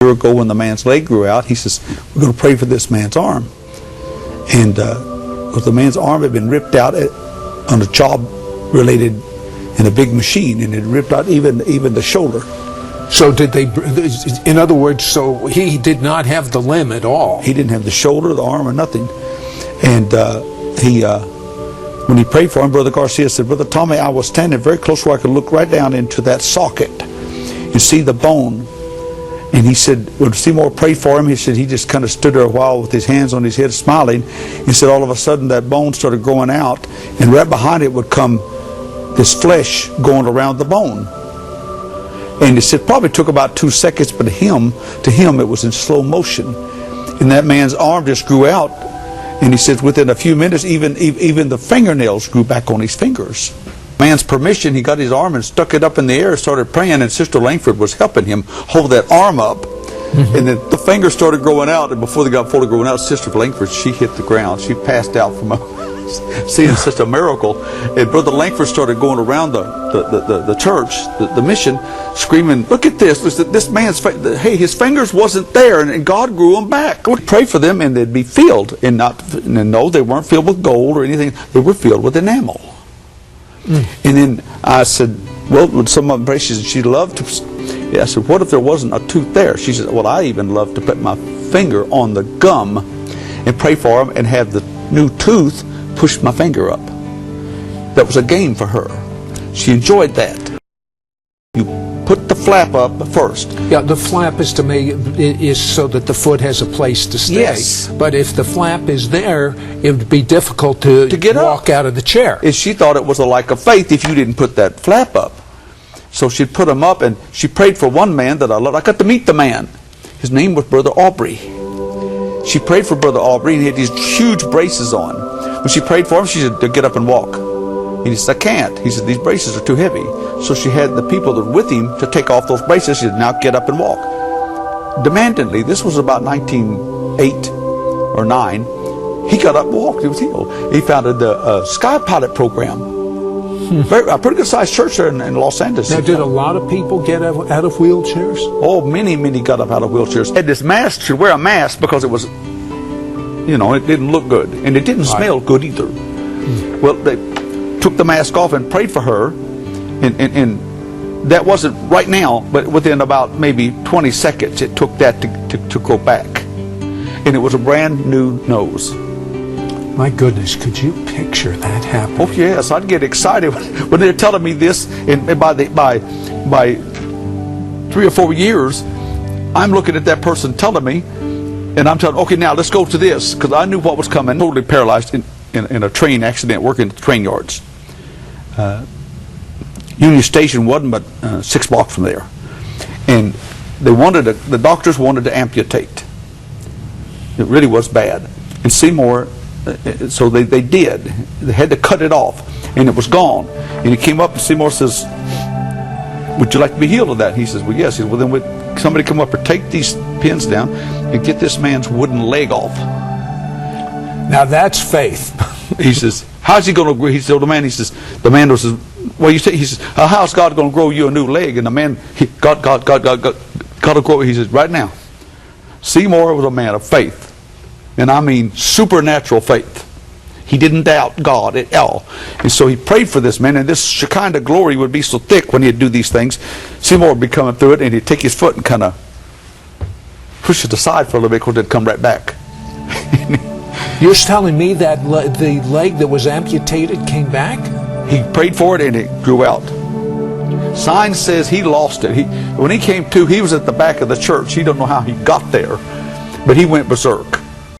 year ago when the man's leg grew out, he says, we're going to pray for this man's arm. And the man's arm had been ripped out on a job related in a big machine, and it ripped out even the shoulder. So did they, in other words, so he did not have the limb at all? He didn't have the shoulder, the arm, or nothing. And when he prayed for him, Brother Garcia said, Brother Tommy, I was standing very close where I could look right down into that socket and see the bone. And he said, when Seymour prayed for him, he said he just kind of stood there a while with his hands on his head smiling. He said all of a sudden that bone started growing out, and right behind it would come this flesh going around the bone. And he said probably took about 2 seconds, but to him it was in slow motion. And that man's arm just grew out. And he said within a few minutes, even the fingernails grew back on his fingers. Man's permission, he got his arm and stuck it up in the air and started praying, and Sister Langford was helping him hold that arm up. Mm-hmm. And then the fingers started growing out, and before they got fully growing out, Sister Langford, she hit the ground. She passed out from seeing such a miracle. And Brother Langford started going around the church, the mission, screaming, look at this. This man's, hey, his fingers wasn't there, and God grew them back. We'd pray for them, and they'd be filled. And no, they weren't filled with gold or anything. They were filled with enamel. And then I said, well, when some of them pray, she loved to, I said, what if there wasn't a tooth there? She said, well, I even love to put my finger on the gum and pray for them and have the new tooth push my finger up. That was a game for her. She enjoyed that. You put the flap up first. Yeah, the flap is so that the foot has a place to stay. Yes. But if the flap is there, it would be difficult to get walk out of the chair. And she thought it was a lack of faith if you didn't put that flap up. So she'd put them up, and she prayed for one man that I loved. I got to meet the man. His name was Brother Aubrey. She prayed for Brother Aubrey, and he had these huge braces on. When she prayed for him, she said, get up and walk. And he said, I can't. He said, these braces are too heavy. So she had the people that were with him to take off those braces. She said, now get up and walk. Demandingly, this was about 1908 or 9. He got up and walked. He was healed. He founded the Sky Pilot program. A pretty good sized church there in Los Angeles. Now, did a lot of people get out of wheelchairs? Oh, many got up out of wheelchairs. Had this mask, should wear a mask because it was, it didn't look good. And it didn't smell good either. Well, they took the mask off and prayed for her. And that wasn't right now, but within about maybe 20 seconds, it took that to go back. And it was a brand new nose. My goodness, could you picture that happening? Oh yes, I'd get excited when they're telling me this. And by 3 or 4 years, I'm looking at that person telling me, and I'm telling, okay, now let's go to this, because I knew what was coming. Totally paralyzed in a train accident, working at the train yards. Union Station wasn't but 6 blocks from there, and the doctors wanted to amputate. It really was bad, and Seymour. So they did. They had to cut it off, and it was gone. And he came up, and Seymour says, would you like to be healed of that? He says, well, yes. He says, well, then would somebody come up or take these pins down and get this man's wooden leg off? Now that's faith. He says, how's he going to grow? He told the man, the man says, well, he says, how's God going to grow you a new leg? And the man, God to grow. He says, right now. Seymour was a man of faith. And I mean supernatural faith. He didn't doubt God at all. And so he prayed for this man, and this Shekinah glory would be so thick when he'd do these things. Seymour would be coming through it, and he'd take his foot and kind of push it aside for a little bit, because it'd come right back. You're telling me that the leg that was amputated came back? He prayed for it, and it grew out. Sign says he lost it. When he came to, he was at the back of the church. He don't know how he got there, but he went berserk.